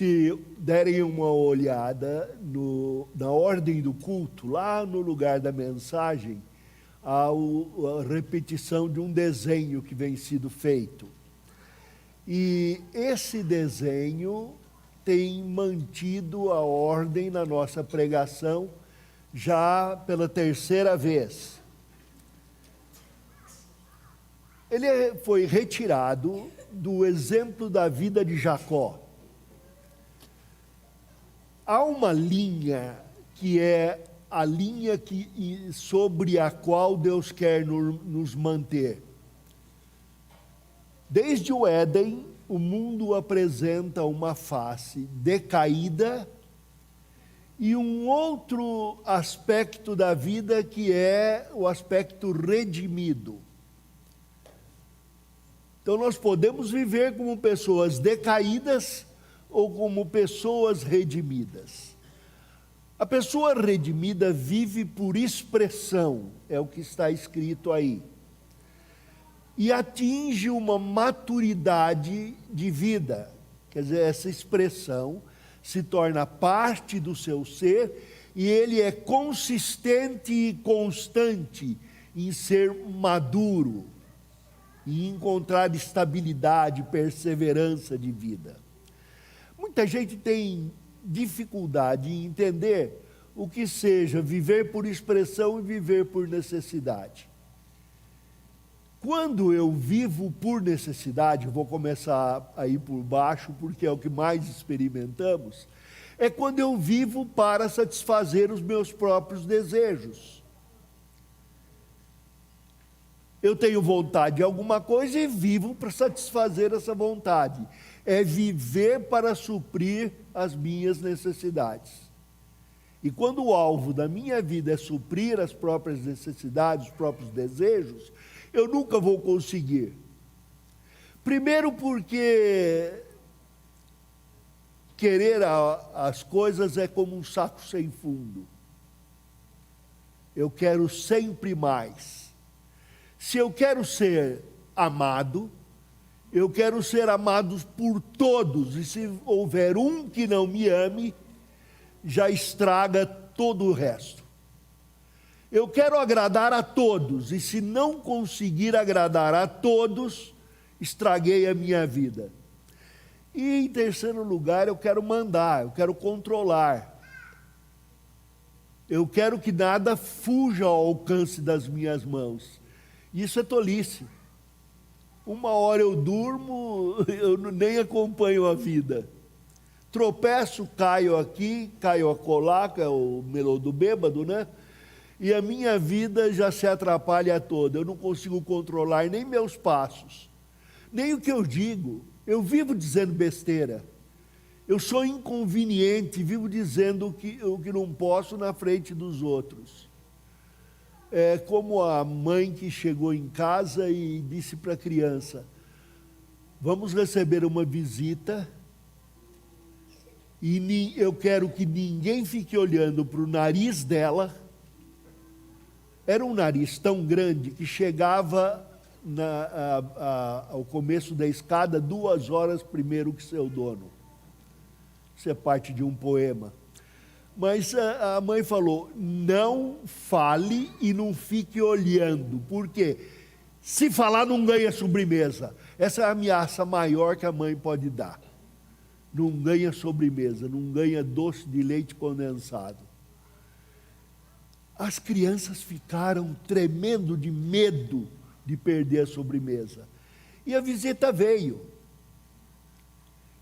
se derem uma olhada na ordem do culto, lá no lugar da mensagem, há a repetição de um desenho que vem sido feito. E esse desenho tem mantido a ordem na nossa pregação já pela terceira vez. Ele foi retirado do exemplo da vida de Jacó. Há uma linha que é a linha sobre a qual Deus quer nos manter. Desde o Éden, o mundo apresenta uma face decaída e um outro aspecto da vida que é o aspecto redimido. Então nós podemos viver como pessoas decaídas ou como pessoas redimidas. A pessoa redimida vive por expressão, é o que está escrito aí. E atinge uma maturidade de vida. Quer dizer, essa expressão se torna parte do seu ser e ele é consistente e constante em ser maduro, em encontrar estabilidade, perseverança de vida. Muita gente tem dificuldade em entender o que seja viver por expressão e viver por necessidade. Quando eu vivo por necessidade, vou começar a ir por baixo, porque é o que mais experimentamos, é quando eu vivo para satisfazer os meus próprios desejos. Eu tenho vontade de alguma coisa e vivo para satisfazer essa vontade. É viver para suprir as minhas necessidades. E quando o alvo da minha vida é suprir as próprias necessidades, os próprios desejos, eu nunca vou conseguir. Primeiro porque querer as coisas é como um saco sem fundo. Eu quero sempre mais. Se eu quero ser amado, eu quero ser amado por todos. E se houver um que não me ame, já estraga todo o resto. Eu quero agradar a todos, e se não conseguir agradar a todos, estraguei a minha vida. E em terceiro lugar, eu quero mandar, eu quero controlar. Eu quero que nada fuja ao alcance das minhas mãos. Isso é tolice. Uma hora eu durmo, eu nem acompanho a vida. Tropeço, caio aqui, caio acolá, que é o melô do bêbado, né? E a minha vida já se atrapalha toda. Eu não consigo controlar nem meus passos, nem o que eu digo. Eu vivo dizendo besteira. Eu sou inconveniente, vivo dizendo o que não posso na frente dos outros. É como a mãe que chegou em casa e disse para a criança: vamos receber uma visita e eu quero que ninguém fique olhando para o nariz dela. Era um nariz tão grande que chegava ao começo da escada 2 horas primeiro que seu dono. Isso é parte de um poema. Mas a mãe falou: não fale e não fique olhando, porque se falar não ganha sobremesa. Essa é a ameaça maior que a mãe pode dar. Não ganha sobremesa, não ganha doce de leite condensado. As crianças ficaram tremendo de medo de perder a sobremesa. E a visita veio.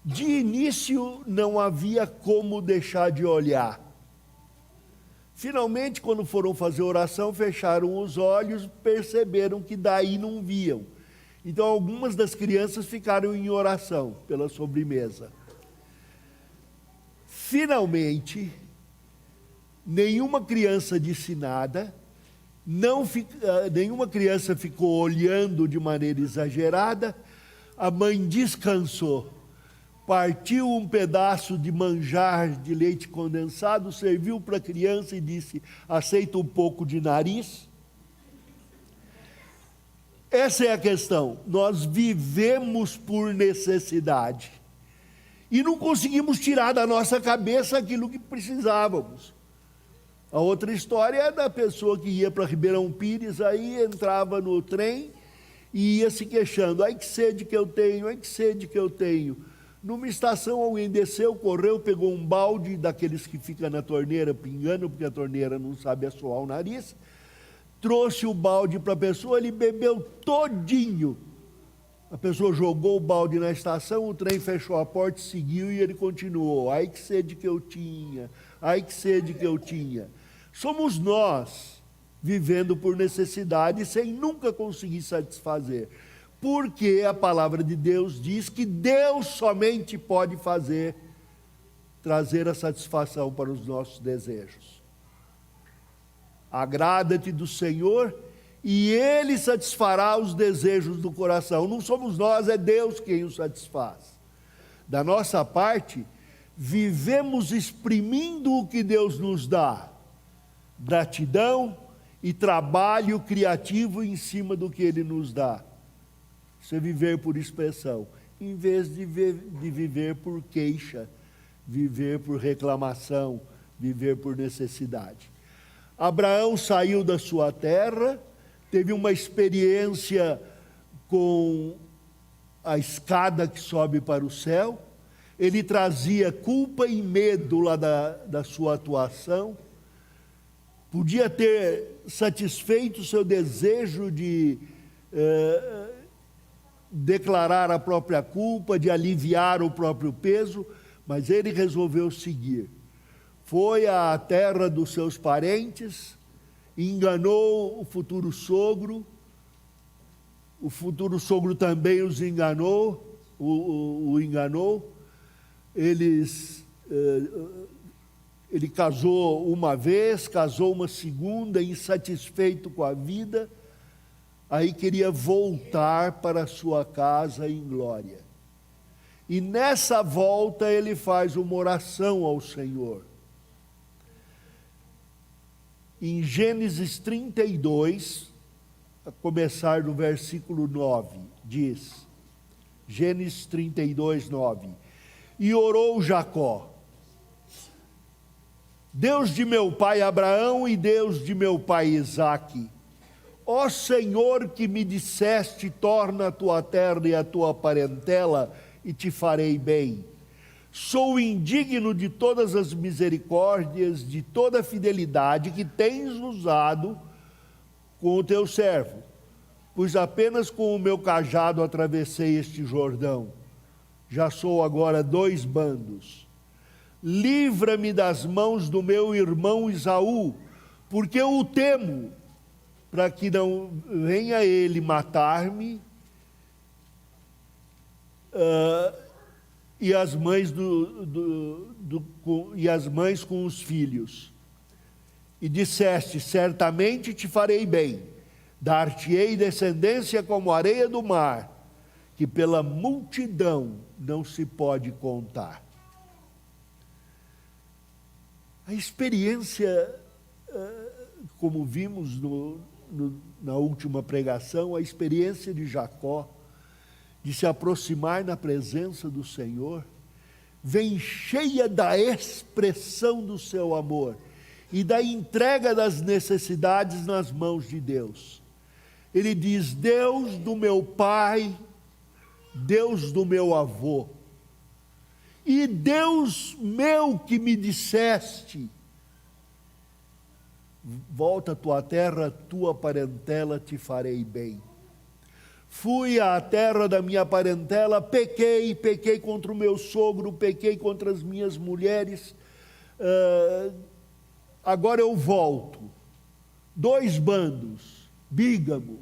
De início não havia como deixar de olhar. Finalmente, quando foram fazer oração, fecharam os olhos, perceberam que daí não viam. Então algumas das crianças ficaram em oração pela sobremesa. Finalmente, nenhuma criança disse nada, nenhuma criança ficou olhando de maneira exagerada. A mãe descansou, partiu um pedaço de manjar de leite condensado, serviu para a criança e disse: aceita um pouco de nariz? Essa é a questão. Nós vivemos por necessidade. e não conseguimos tirar da nossa cabeça aquilo que precisávamos. A outra história é da pessoa que ia para Ribeirão Pires, aí entrava no trem e ia se queixando: ai que sede que eu tenho, ai que sede que eu tenho. Numa estação alguém desceu, correu, pegou um balde daqueles que fica na torneira pingando, porque a torneira não sabe assoar o nariz, trouxe o balde para a pessoa, ele bebeu todinho. A pessoa jogou o balde na estação, o trem fechou a porta, seguiu e ele continuou: ai que sede que eu tinha, ai que sede que eu tinha. Somos nós vivendo por necessidade sem nunca conseguir satisfazer, porque a palavra de Deus diz que Deus somente pode trazer a satisfação para os nossos desejos. Agrada-te do Senhor e Ele satisfará os desejos do coração. Não somos nós, é Deus quem os satisfaz. Da nossa parte, vivemos exprimindo o que Deus nos dá: gratidão e trabalho criativo em cima do que Ele nos dá. Isso é viver por expressão, em vez de viver por queixa, viver por reclamação, viver por necessidade. Abraão saiu da sua terra, teve uma experiência com a escada que sobe para o céu. Ele trazia culpa e medo lá da sua atuação. Podia ter satisfeito o seu desejo de declarar a própria culpa, de aliviar o próprio peso, mas ele resolveu seguir. Foi à terra dos seus parentes, enganou o futuro sogro também os enganou, o enganou. Ele casou uma vez, casou uma segunda, insatisfeito com a vida, aí queria voltar para a sua casa em glória. E nessa volta ele faz uma oração ao Senhor. Em Gênesis 32, a começar no versículo 9, diz, Gênesis 32, 9: e orou Jacó: Deus de meu pai Abraão e Deus de meu pai Isaque, ó Senhor, que me disseste: torna a tua terra e a tua parentela, e te farei bem. Sou indigno de todas as misericórdias, de toda a fidelidade que tens usado com o teu servo, pois apenas com o meu cajado atravessei este Jordão. Já sou agora 2 bandos. Livra-me das mãos do meu irmão Esaú, porque eu o temo, para que não venha ele matar-me, e as mães com os filhos. E disseste: certamente te farei bem, dar-te-ei descendência como a areia do mar, que pela multidão não se pode contar. A experiência, como vimos na última pregação, a experiência de Jacó, de se aproximar na presença do Senhor, vem cheia da expressão do seu amor e da entrega das necessidades nas mãos de Deus. Ele diz: Deus do meu pai, Deus do meu avô, e Deus meu que me disseste: volta à tua terra, tua parentela, te farei bem. Fui à terra da minha parentela, pequei contra o meu sogro, pequei contra as minhas mulheres, agora eu volto. 2 bandos, bígamo,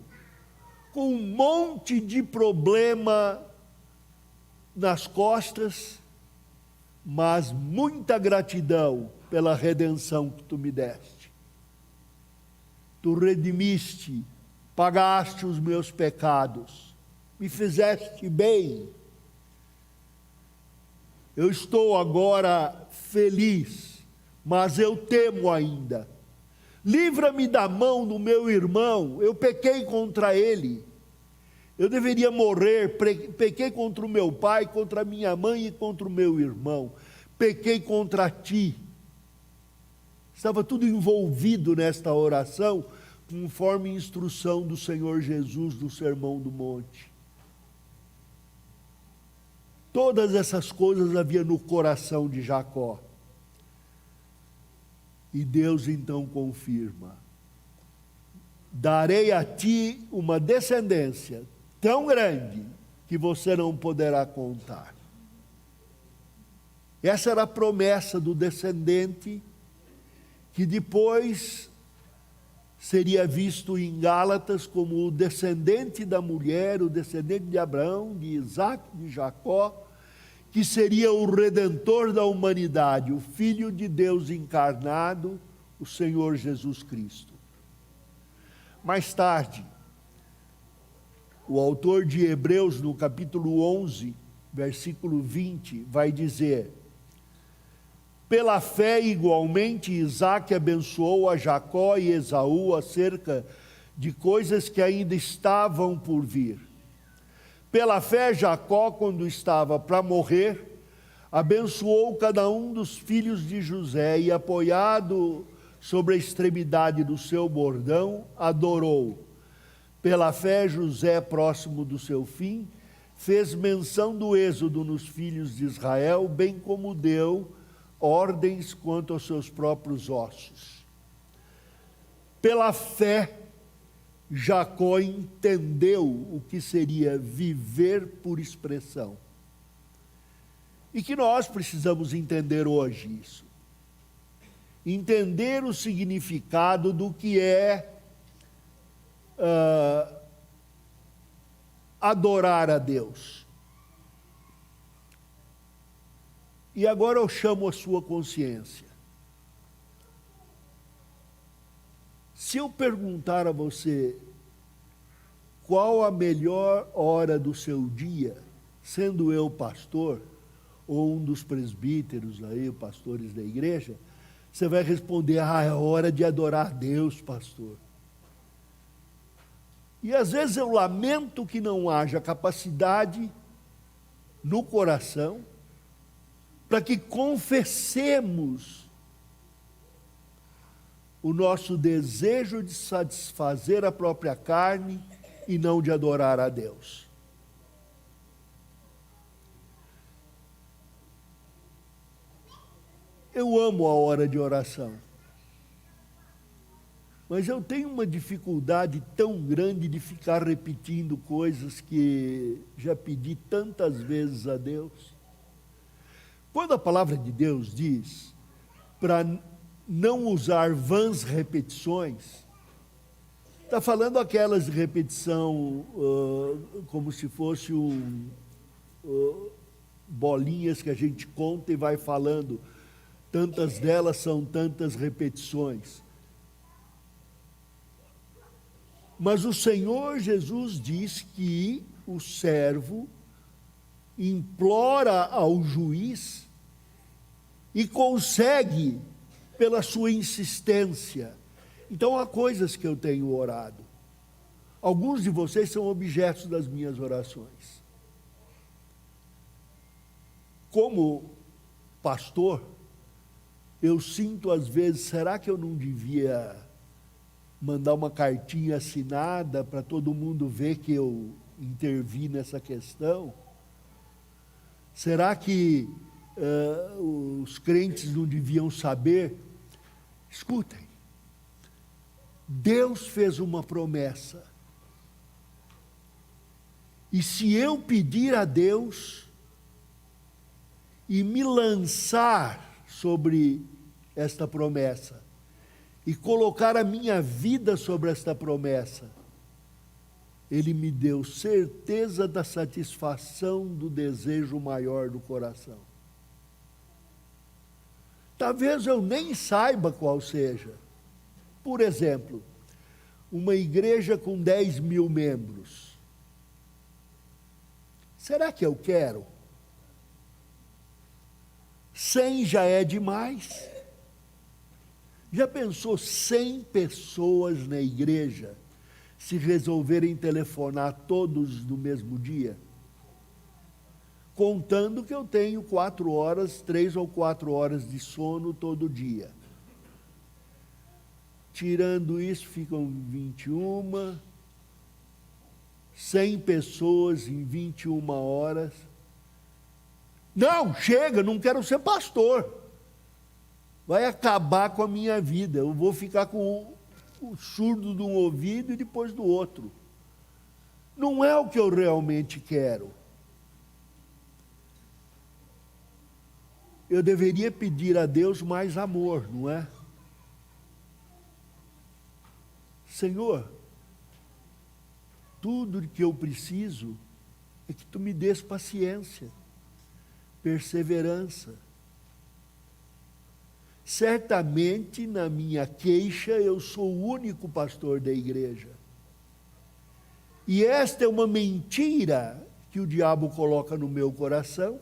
com um monte de problema nas costas, mas muita gratidão pela redenção que tu me deste. Tu redimiste, pagaste os meus pecados, me fizeste bem. Eu estou agora feliz, mas eu temo ainda. Livra-me da mão do meu irmão, eu pequei contra ele. Eu deveria morrer, pequei contra o meu pai, contra a minha mãe e contra o meu irmão. Pequei contra ti. Estava tudo envolvido nesta oração, conforme instrução do Senhor Jesus no Sermão do Monte. Todas essas coisas havia no coração de Jacó. E Deus então confirma: darei a ti uma descendência tão grande que você não poderá contar. Essa era a promessa do descendente, que depois seria visto em Gálatas como o descendente da mulher, o descendente de Abraão, de Isaac, de Jacó, que seria o redentor da humanidade, o Filho de Deus encarnado, o Senhor Jesus Cristo. Mais tarde, o autor de Hebreus, no capítulo 11, versículo 20, vai dizer: pela fé, igualmente, Isaac abençoou a Jacó e Esaú acerca de coisas que ainda estavam por vir. Pela fé, Jacó, quando estava para morrer, abençoou cada um dos filhos de José e, apoiado sobre a extremidade do seu bordão, adorou. Pela fé, José, próximo do seu fim, fez menção do êxodo nos filhos de Israel, bem como deu ordens quanto aos seus próprios ossos. Pela fé, Jacó entendeu o que seria viver por expressão. E que nós precisamos entender hoje isso. Entender o significado do que é adorar a Deus. E agora eu chamo a sua consciência. Se eu perguntar a você qual a melhor hora do seu dia, sendo eu pastor, ou um dos presbíteros aí, pastores da igreja, você vai responder: é hora de adorar a Deus, pastor. E às vezes eu lamento que não haja capacidade no coração para que confessemos o nosso desejo de satisfazer a própria carne e não de adorar a Deus. Eu amo a hora de oração, mas eu tenho uma dificuldade tão grande de ficar repetindo coisas que já pedi tantas vezes a Deus. Quando a palavra de Deus diz para não usar vãs repetições, está falando aquelas de repetição como se fosse bolinhas que a gente conta e vai falando. Tantas delas são tantas repetições. Mas o Senhor Jesus diz que o servo implora ao juiz e consegue pela sua insistência. Então há coisas que eu tenho orado. Alguns de vocês são objetos das minhas orações. Como pastor, eu sinto às vezes, será que eu não devia mandar uma cartinha assinada para todo mundo ver que eu intervi nessa questão? Será que os crentes não deviam saber? Escutem, Deus fez uma promessa. E se eu pedir a Deus e me lançar sobre esta promessa e colocar a minha vida sobre esta promessa, Ele me deu certeza da satisfação do desejo maior do coração. Talvez eu nem saiba qual seja. Por exemplo, uma igreja com 10 mil membros. Será que eu quero? 100 já é demais. Já pensou 100 pessoas na igreja se resolverem telefonar todos no mesmo dia? Contando que eu tenho 4 horas, 3 ou 4 horas de sono todo dia. Tirando isso, ficam 21, 100 pessoas em 21 horas. Não, chega, não quero ser pastor. Vai acabar com a minha vida. Eu vou ficar com o surdo de um ouvido e depois do outro. Não é o que eu realmente quero. Eu deveria pedir a Deus mais amor, não é? Senhor, tudo que eu preciso é que tu me dês paciência, perseverança. Certamente, na minha queixa, eu sou o único pastor da igreja. E esta é uma mentira que o diabo coloca no meu coração,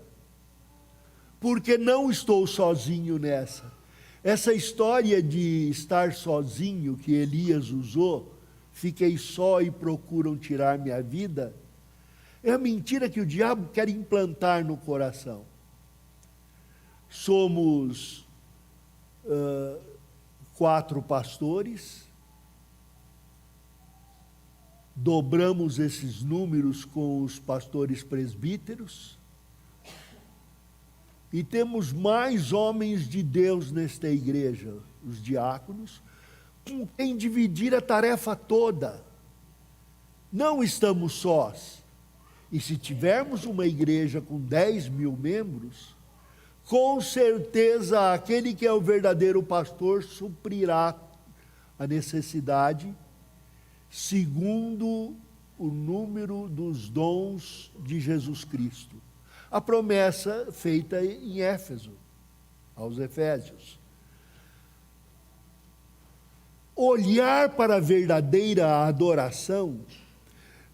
porque não estou sozinho nessa. Essa história de estar sozinho que Elias usou, fiquei só e procuram tirar minha vida, é a mentira que o diabo quer implantar no coração. Somos 4 pastores, dobramos esses números com os pastores presbíteros, e temos mais homens de Deus nesta igreja, os diáconos, com quem dividir a tarefa toda. Não estamos sós. E se tivermos uma igreja com 10 mil membros, com certeza aquele que é o verdadeiro pastor suprirá a necessidade segundo o número dos dons de Jesus Cristo. A promessa feita em Éfeso, aos Efésios. Olhar para a verdadeira adoração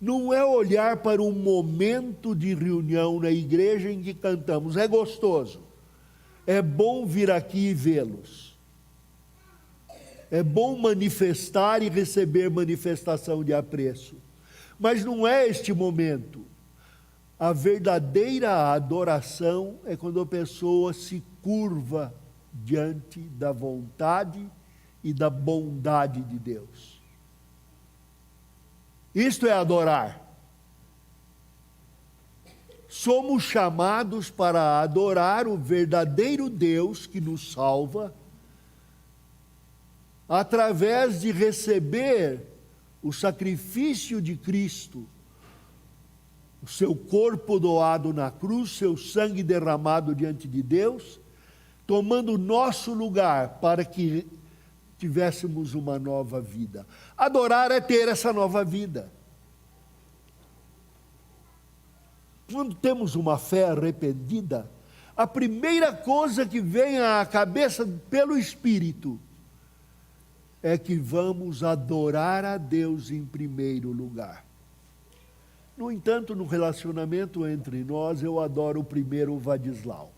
não é olhar para um momento de reunião na igreja em que cantamos. É gostoso, é bom vir aqui e vê-los. É bom manifestar e receber manifestação de apreço. Mas não é este momento. A verdadeira adoração é quando a pessoa se curva diante da vontade e da bondade de Deus. Isto é adorar. Somos chamados para adorar o verdadeiro Deus que nos salva, através de receber o sacrifício de Cristo, o seu corpo doado na cruz, seu sangue derramado diante de Deus, tomando o nosso lugar para que tivéssemos uma nova vida. Adorar é ter essa nova vida. Quando temos uma fé arrependida, a primeira coisa que vem à cabeça pelo Espírito é que vamos adorar a Deus em primeiro lugar. No entanto, no relacionamento entre nós, eu adoro primeiro o Vadislau.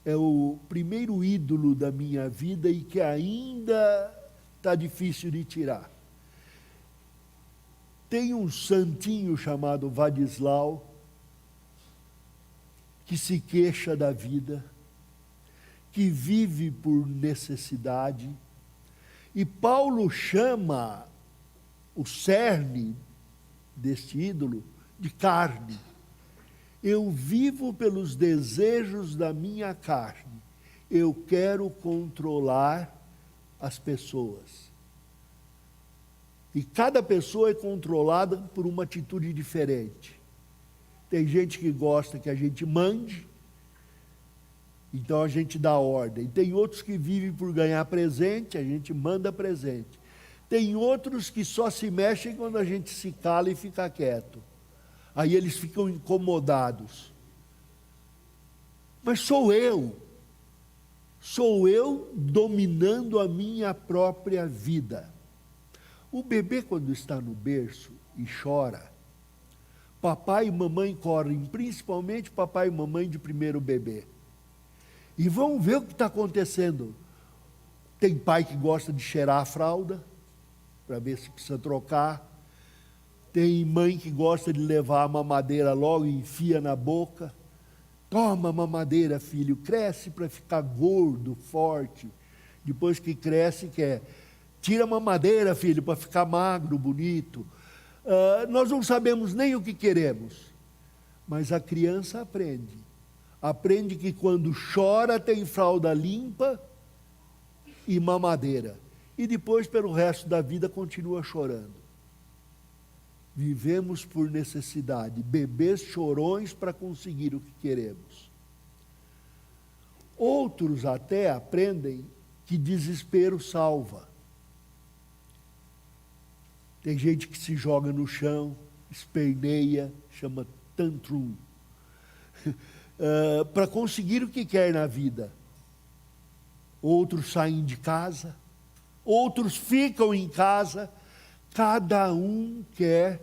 É o primeiro ídolo da minha vida e que ainda está difícil de tirar. Tem um santinho chamado Vadislau, que se queixa da vida, que vive por necessidade, e Paulo chama o cerne deste ídolo de carne. Eu vivo pelos desejos da minha carne. Eu quero controlar as pessoas. E cada pessoa é controlada por uma atitude diferente. Tem gente que gosta que a gente mande, então a gente dá ordem. Tem outros que vivem por ganhar presente, a gente manda presente. Tem outros que só se mexem quando a gente se cala e fica quieto. Aí eles ficam incomodados. Mas sou eu dominando a minha própria vida. O bebê, quando está no berço e chora, papai e mamãe correm, principalmente papai e mamãe de primeiro bebê, e vão ver o que está acontecendo. Tem pai que gosta de cheirar a fralda, para ver se precisa trocar. Tem mãe que gosta de levar a mamadeira logo e enfia na boca. Toma mamadeira, filho, cresce para ficar gordo, forte. Depois que cresce, quer. Tira a mamadeira, filho, para ficar magro, bonito. Nós não sabemos nem o que queremos, mas a criança aprende. Aprende que quando chora tem fralda limpa e mamadeira. E depois, pelo resto da vida, continua chorando. Vivemos por necessidade, bebês chorões para conseguir o que queremos. Outros até aprendem que desespero salva. Tem gente que se joga no chão, esperneia, chama tantrum, para conseguir o que quer na vida. Outros saem de casa, outros ficam em casa, cada um quer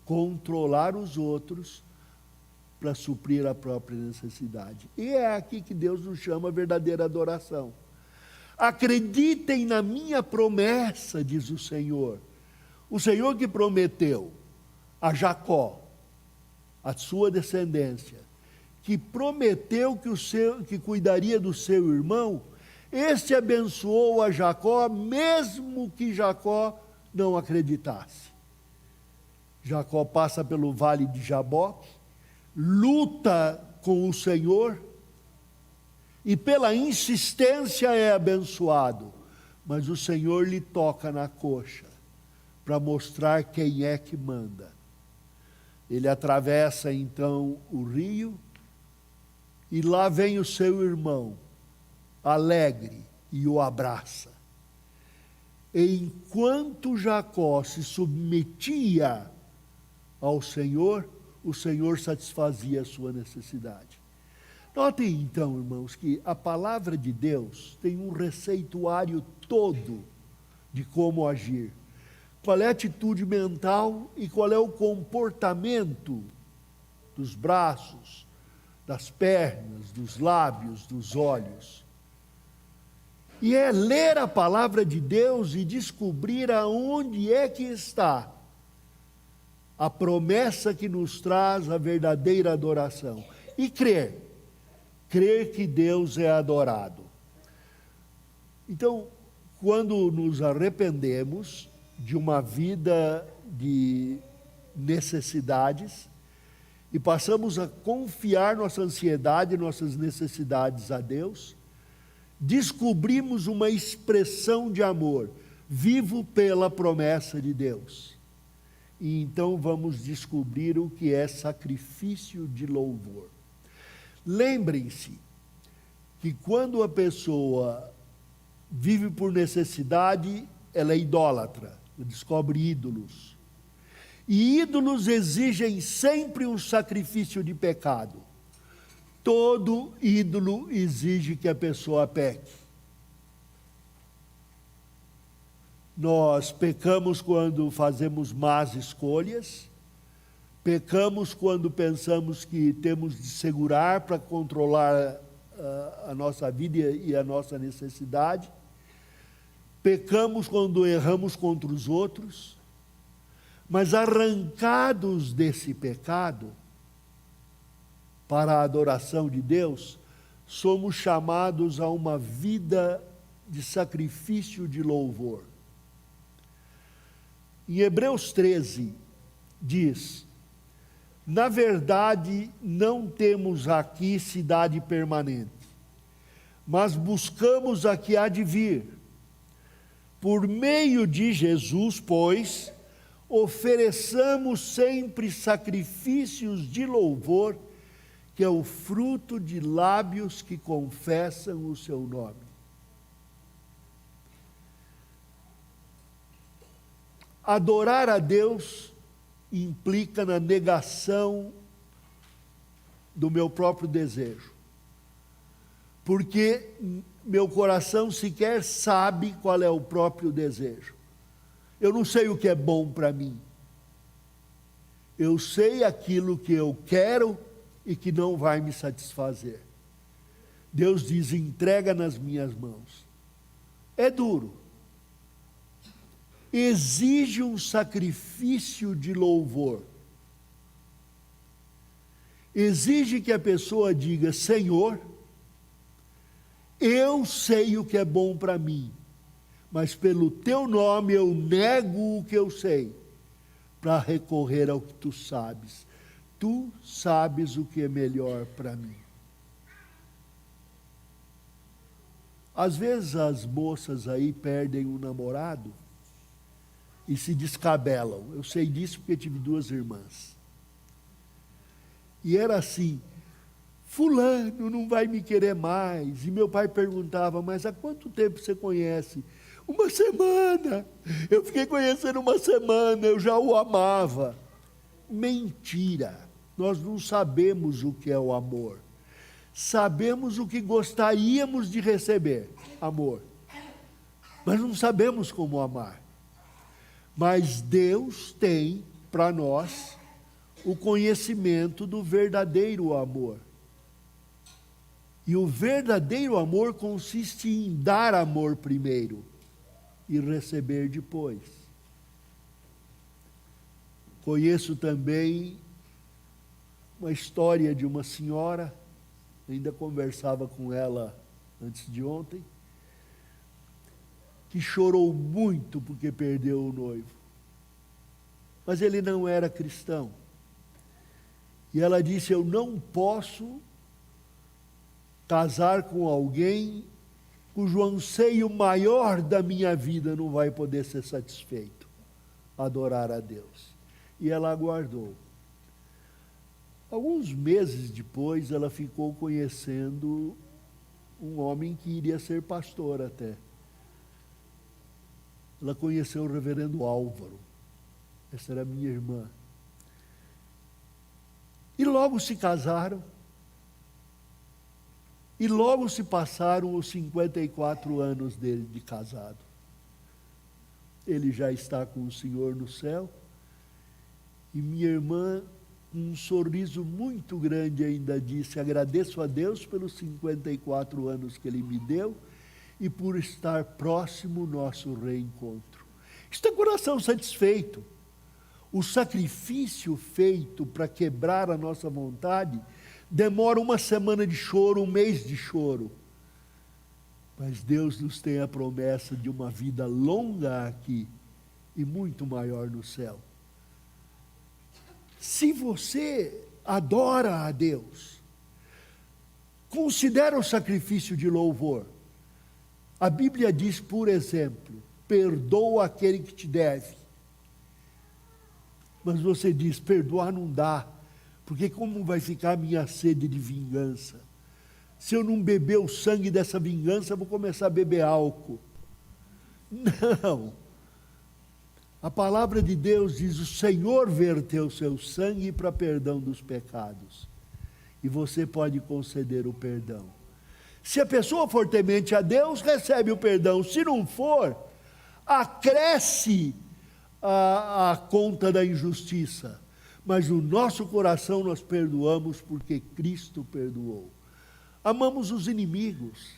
controlar os outros para suprir a própria necessidade. E é aqui que Deus nos chama a verdadeira adoração. Acreditem na minha promessa, diz o Senhor. O Senhor que prometeu a Jacó, a sua descendência, que prometeu que cuidaria do seu irmão, este abençoou a Jacó, mesmo que Jacó não acreditasse. Jacó passa pelo vale de Jaboque, luta com o Senhor, e pela insistência é abençoado, mas o Senhor lhe toca na coxa, para mostrar quem é que manda. Ele atravessa então o rio, e lá vem o seu irmão, alegre, e o abraça. Enquanto Jacó se submetia ao Senhor, o Senhor satisfazia a sua necessidade. Notem então, irmãos, que a palavra de Deus tem um receituário todo de como agir. Qual é a atitude mental e qual é o comportamento dos braços, das pernas, dos lábios, dos olhos. E é ler a palavra de Deus e descobrir aonde é que está a promessa que nos traz a verdadeira adoração. E crer que Deus é adorado. Então, quando nos arrependemos de uma vida de necessidades e passamos a confiar nossa ansiedade, nossas necessidades a Deus, descobrimos uma expressão de amor, vivo pela promessa de Deus. E então vamos descobrir o que é sacrifício de louvor. Lembrem-se que quando a pessoa vive por necessidade, ela é idólatra, descobre ídolos. E ídolos exigem sempre um sacrifício de pecado. Todo ídolo exige que a pessoa peque. Nós pecamos quando fazemos más escolhas, pecamos quando pensamos que temos de segurar para controlar a nossa vida e a nossa necessidade, pecamos quando erramos contra os outros, mas arrancados desse pecado, para a adoração de Deus, somos chamados a uma vida de sacrifício de louvor. Em Hebreus 13, diz: na verdade, não temos aqui cidade permanente, mas buscamos a que há de vir. Por meio de Jesus, pois, ofereçamos sempre sacrifícios de louvor, que é o fruto de lábios que confessam o seu nome. Adorar a Deus implica na negação do meu próprio desejo, porque meu coração sequer sabe qual é o próprio desejo. Eu não sei o que é bom para mim. Eu sei aquilo que eu quero e que não vai me satisfazer. Deus diz: entrega nas minhas mãos. É duro. exige um sacrifício de louvor. Exige que a pessoa diga: Senhor, eu sei o que é bom para mim, mas pelo teu nome eu nego o que eu sei, para recorrer ao que tu sabes. Tu sabes o que é melhor para mim. Às vezes as moças aí perdem o namorado e se descabelam. Eu sei disso porque tive 2 irmãs. E era assim: fulano não vai me querer mais. E meu pai perguntava: mas há quanto tempo você conhece? 1 semana. Eu fiquei conhecendo 1 semana, eu já o amava. Mentira. Nós não sabemos o que é o amor. Sabemos o que gostaríamos de receber, amor. Mas não sabemos como amar. Mas Deus tem para nós o conhecimento do verdadeiro amor. E o verdadeiro amor consiste em dar amor primeiro e receber depois. Conheço também uma história de uma senhora, ainda conversava com ela antes de ontem, que chorou muito porque perdeu o noivo. Mas ele não era cristão. E ela disse: eu não posso casar com alguém cujo anseio maior da minha vida não vai poder ser satisfeito, adorar a Deus. E ela aguardou. Alguns meses depois, ela ficou conhecendo um homem que iria ser pastor até. Ela conheceu o reverendo Álvaro. Essa era minha irmã. E logo se casaram. E logo se passaram os 54 anos dele de casado. Ele já está com o Senhor no céu. E minha irmã, com um sorriso muito grande, ainda disse: agradeço a Deus pelos 54 anos que Ele me deu e por estar próximo o nosso reencontro. Está com o coração satisfeito. O sacrifício feito para quebrar a nossa vontade demora 1 semana de choro, 1 mês de choro. Mas Deus nos tem a promessa de uma vida longa aqui e muito maior no céu. Se você adora a Deus, considera o sacrifício de louvor. A Bíblia diz, por exemplo, perdoa aquele que te deve. Mas você diz: perdoar não dá, porque como vai ficar a minha sede de vingança? Se eu não beber o sangue dessa vingança, eu vou começar a beber álcool. Não. A palavra de Deus diz: o Senhor verteu o seu sangue para perdão dos pecados. E você pode conceder o perdão. Se a pessoa for temente a Deus, recebe o perdão. Se não for, acresce a conta da injustiça. Mas no nosso coração nós perdoamos porque Cristo perdoou. Amamos os inimigos.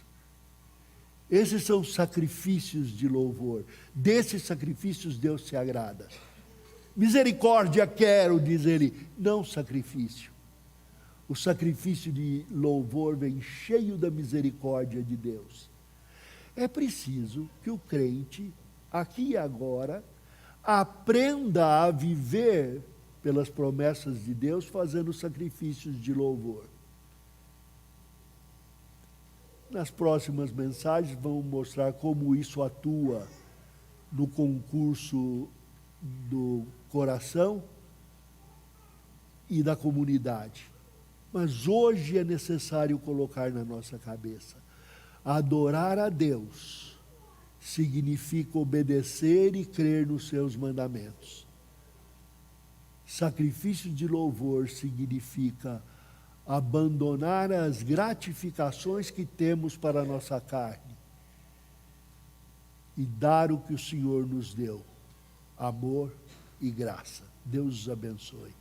Esses são sacrifícios de louvor. Desses sacrifícios Deus se agrada. Misericórdia quero, diz ele, não sacrifício. O sacrifício de louvor vem cheio da misericórdia de Deus. É preciso que o crente, aqui e agora, aprenda a viver pelas promessas de Deus, fazendo sacrifícios de louvor. Nas próximas mensagens vamos mostrar como isso atua no concurso do coração e da comunidade. Mas hoje é necessário colocar na nossa cabeça: adorar a Deus significa obedecer e crer nos seus mandamentos. Sacrifício de louvor significa abandonar as gratificações que temos para a nossa carne e dar o que o Senhor nos deu: amor e graça. Deus os abençoe.